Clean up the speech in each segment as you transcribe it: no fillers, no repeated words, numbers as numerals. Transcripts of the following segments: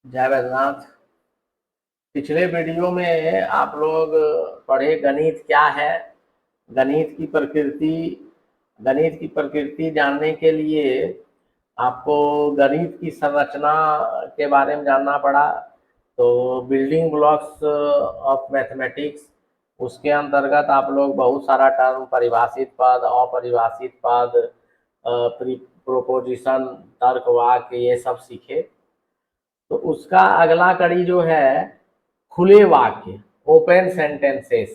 जय वैद्यनाथ। पिछले वीडियो में आप लोग पढ़े गणित क्या है, गणित की प्रकृति। गणित की प्रकृति जानने के लिए आपको गणित की संरचना के बारे में जानना पड़ा। तो बिल्डिंग ब्लॉक्स ऑफ मैथमेटिक्स, उसके अंतर्गत आप लोग बहुत सारा टर्म, परिभाषित पद, अपरिभाषित पद, प्रोपोजिशन, तर्क वाक्य, ये सब सीखे। तो उसका अगला कड़ी जो है खुले वाक्य, ओपन सेंटेंसेस।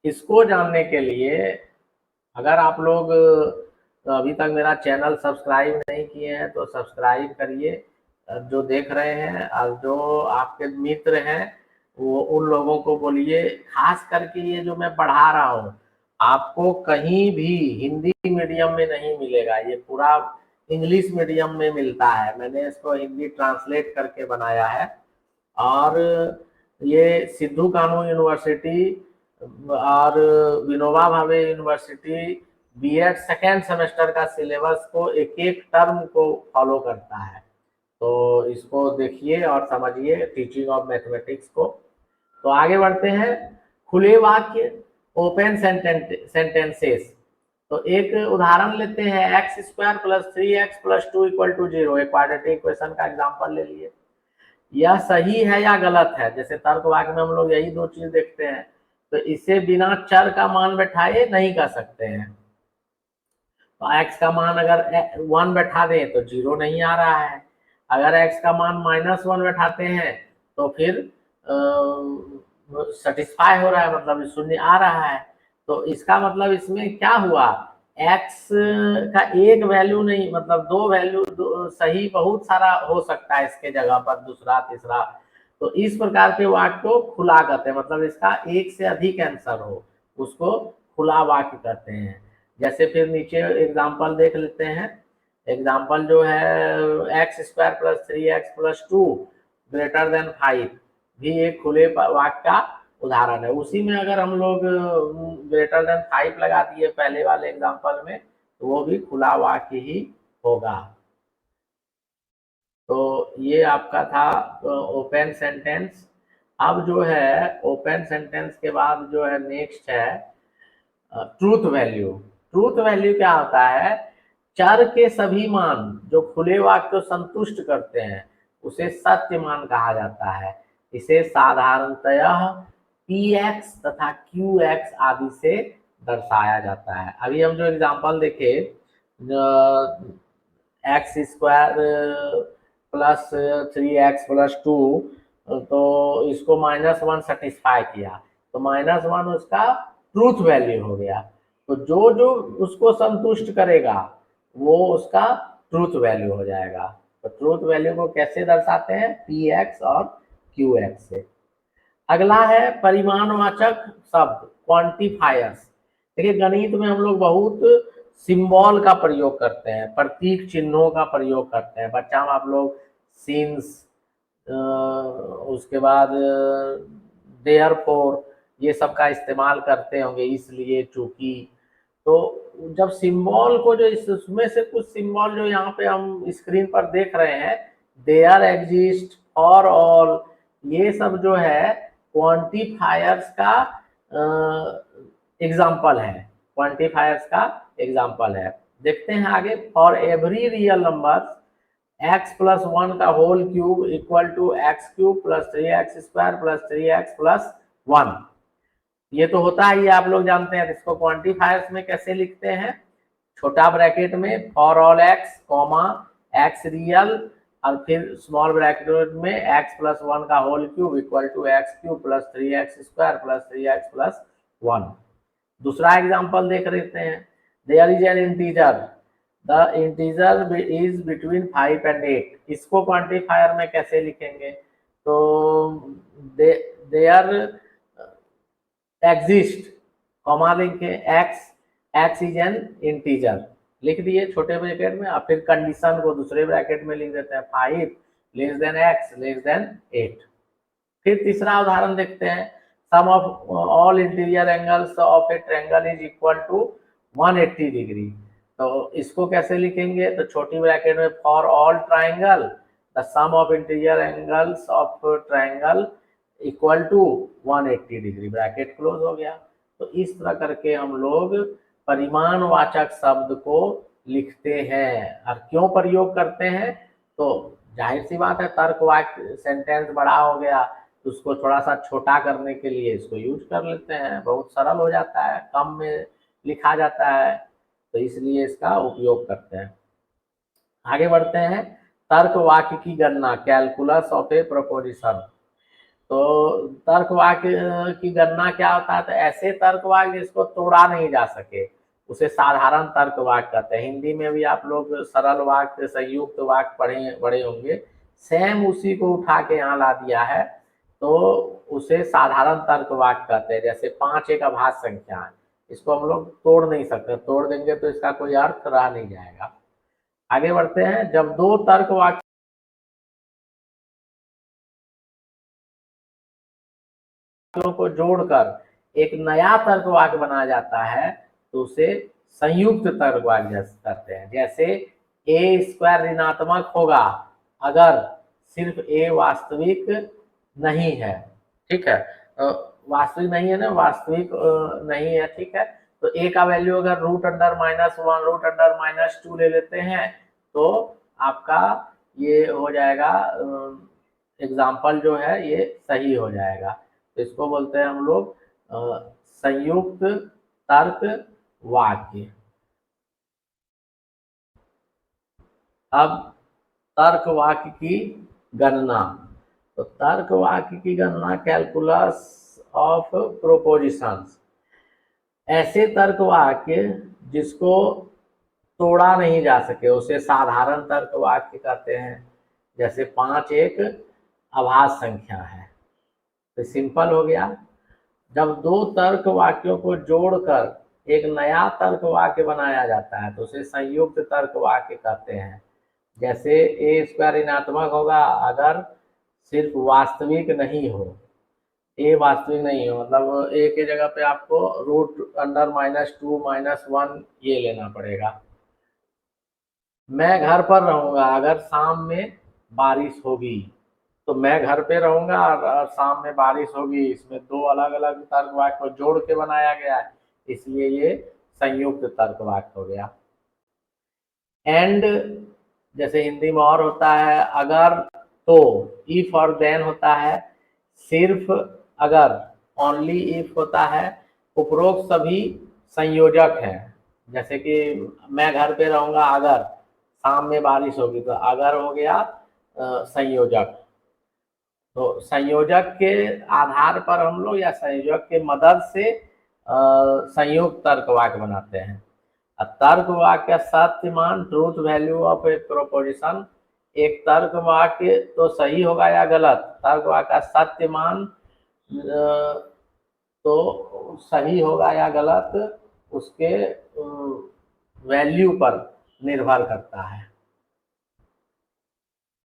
इसको जानने के लिए अगर आप लोग अभी तक मेरा चैनल सब्सक्राइब नहीं किए हैं तो सब्सक्राइब करिए। जो देख रहे हैं और जो आपके मित्र हैं वो उन लोगों को बोलिए। खास करके ये जो मैं पढ़ा रहा हूँ आपको कहीं भी हिंदी मीडियम में नहीं मिलेगा, ये पूरा इंग्लिश मीडियम में मिलता है। मैंने इसको हिंदी ट्रांसलेट करके बनाया है। और ये सिद्धू कानू यूनिवर्सिटी और Vinoba Bhave university BEd second semester का सिलेबस को एक एक टर्म को फॉलो करता है। तो इसको देखिए और समझिए, टीचिंग ऑफ मैथमेटिक्स को। तो आगे बढ़ते हैं। खुले वाक्य, ओपन सेंटेंसेस। तो एक उदाहरण लेते हैं, X square plus 3x+2 equal to 0। एक क्वाड्रेटिक इक्वेशन का एग्जांपल ले लिए। यह सही है या गलत है? जैसे तर्क वाक्य में हम लोग यही दो चीज देखते हैं। तो इसे बिना चर का मान बैठाए नहीं कर सकते हैं। तो x का मान अगर 1 बैठा दें तो 0 नहीं आ रहा है। अगर x का मान -1 बैठाते हैं तो फिर सेटिस्फाई हो रहा है, मतलब शून्य आ रहा है। तो इसका मतलब इसमें क्या हुआ, x का एक वैल्यू नहीं, मतलब दो वैल्यू, सही बहुत सारा हो सकता है इसके जगह पर, दूसरा तीसरा। तो इस प्रकार के वाक्य को खुला कहते हैं, मतलब इसका एक से अधिक आंसर हो उसको खुला वाक्य कहते हैं। जैसे फिर नीचे एग्जाम्पल देख लेते हैं। एग्जाम्पल जो है x² + 3x+2 ग्रेटर देन 5 भी एक खुले वाक्य का उदाहरण है। उसी में अगर हम लोग ग्रेटर देन 5 लगा दिए पहले वाले एग्जाम्पल में तो वो भी खुला वाक्य ही होगा। तो ये आपका था ओपन सेंटेंस। अब जो है ओपन सेंटेंस के बाद जो है नेक्स्ट है ट्रूथ वैल्यू। ट्रूथ वैल्यू क्या होता है, चर के सभी मान जो खुले वाक्य को संतुष्ट करते हैं उसे सत्य मान कहा जाता है। इसे साधारणतः px तथा qx आदि से दर्शाया जाता है। अभी हम जो एग्जांपल देखे, x² + 3x+2, तो इसको -1 सेटिस्फाई किया तो -1 उसका ट्रूथ वैल्यू हो गया। तो जो जो उसको संतुष्ट करेगा वो उसका ट्रूथ वैल्यू हो जाएगा। तो ट्रूथ वैल्यू को कैसे दर्शाते हैं, px और qx से। अगला है परिमाणवाचक शब्द, क्वांटिफायर्स। देखिए गणित में हम लोग बहुत सिंबल का प्रयोग करते हैं, प्रतीक चिन्हों का प्रयोग करते हैं। बच्चा में आप लोग सिंस, उसके बाद देयरफॉर, ये सब का इस्तेमाल करते होंगे, इसलिए, चूंकि। तो जब सिंबल को, जो इसमें से कुछ सिंबल जो यहाँ पे हम स्क्रीन पर देख रहे हैं, देयर, एग्जिस्ट, फॉर ऑल, ये सब जो है क्वांटिफायर्स का एग्जाम्पल है। क्वांटिफायर्स का एग्जाम्पल है। देखते हैं आगे। For every real number x+1 का whole cube equal to x³ + 3x² + 3x+1। ये तो होता है, ये आप लोग जानते हैं। इसको क्वांटिफायर्स में कैसे लिखते हैं, छोटा ब्रैकेट में for all x, comma x real, और फिर स्मॉल ब्रैकेट में x+1 का whole cube equal to x³ + 3x² + 3x+1। दूसरा एग्जांपल देख लेते हैं। There is an integer, the integer is between 5 and 8। इसको क्वांटिफायर में कैसे लिखेंगे, तो देयर एग्जिस्ट, कॉमा लिखे एक्स इज एन इंटीजर, लिख दिए छोटे ब्रैकेट में। और फिर कंडीशन को दूसरे ब्रैकेट में लिख देते हैं, 5 less than x less than 8। फिर तीसरा उदाहरण देखते हैं। Sum of all interior angles of a triangle is equal to 180 degree. तो इसको कैसे लिखेंगे, तो छोटी ब्रैकेट में for all triangle the sum of interior angles of triangle equal to 180 degree, bracket close हो गया। तो इस तरह करके हम लोग परिमाणवाचक शब्द को लिखते हैं। और क्यों प्रयोग करते हैं, तो जाहिर सी बात है, तर्क वाक्य सेंटेंस बड़ा हो गया तो उसको थोड़ा सा छोटा करने के लिए इसको यूज कर लेते हैं, बहुत सरल हो जाता है, कम में लिखा जाता है, तो इसलिए इसका उपयोग करते हैं। आगे बढ़ते हैं, तर्क वाक्य की गणना, कैलकुलस ऑफ ए प्रोपोजिशन। तो तर्क वाक्य की गणना क्या होता है, तो ऐसे तर्क वाक्य जिसको तोड़ा नहीं जा सके उसे साधारण तर्क वाक्य कहते हैं। हिंदी में भी आप लोग सरल वाक्य, संयुक्त वाक्य पढ़े होंगे, सेम उसी को उठा के यहाँ ला दिया है, तो उसे साधारण तर्क वाक्य कहते हैं। जैसे 5 एक अभाज्य संख्या है, इसको हम लोग तोड़ नहीं सकते, तोड़ देंगे तो इसका कोई अर्थ रह नहीं जाएगा। आगे बढ़ते हैं, जब दो तर्क वाक्य को जोड़कर एक नया तर्क वाक्य बनाया जाता है तो उसे संयुक्त तर्क वाक्य कहते हैं। जैसे ए स्क्वायर ऋणात्मक होगा अगर सिर्फ ए वास्तविक नहीं है, ठीक है, वास्तविक नहीं है ना, वास्तविक नहीं है, ठीक है, तो ए का वैल्यू अगर √√-1 √√-2 ले लेते हैं तो आपका ये हो जाएगा, एग्जाम्पल जो है ये सही हो जाएगा। तो इसको बोलते हैं हम लोग संयुक्त तर्क वाक्य। अब तर्क वाक्य की गणना, तो तर्क वाक्य की गणना, कैलकुलस ऑफ प्रोपोजिशंस। ऐसे तर्क वाक्य जिसको तोड़ा नहीं जा सके उसे साधारण तर्क वाक्य कहते हैं। जैसे 5 एक अभाज्य संख्या है, तो सिंपल हो गया। जब दो तर्क वाक्यों को जोड़कर एक नया तर्क वाक्य बनाया जाता है तो उसे संयुक्त तर्क वाक्य कहते हैं। जैसे ए स्क्वायर ऋणात्मक होगा अगर सिर्फ वास्तविक नहीं हो, ए वास्तविक नहीं हो, मतलब ए के जगह पे आपको √√-2 -1 ये लेना पड़ेगा। मैं घर पर रहूंगा अगर शाम में बारिश होगी, तो मैं घर पे रहूंगा और शाम में बारिश होगी, इसमें दो अलग अलग तर्क वाक्य को जोड़ के बनाया गया है, इसलिए ये संयुक्त तर्क वाक्य हो गया। एंड जैसे हिंदी में और होता है अगर, तो इफ और देन होता है, सिर्फ अगर ओनली इफ होता है, उपरोक्त सभी संयोजक है। जैसे कि मैं घर पे रहूंगा अगर शाम में बारिश होगी, तो अगर हो गया संयोजक। तो संयोजक के आधार पर हम लोग या संयोजक के मदद से संयुक्त तर्क वाक्य बनाते हैं। तर्क वाक्य सत्य मान, truth value of A proposition. एक तर्क वाक्य तो सही होगा या गलत, तर्क वाक्य का सत्य मान तो सही होगा या गलत उसके वैल्यू पर निर्भर करता है।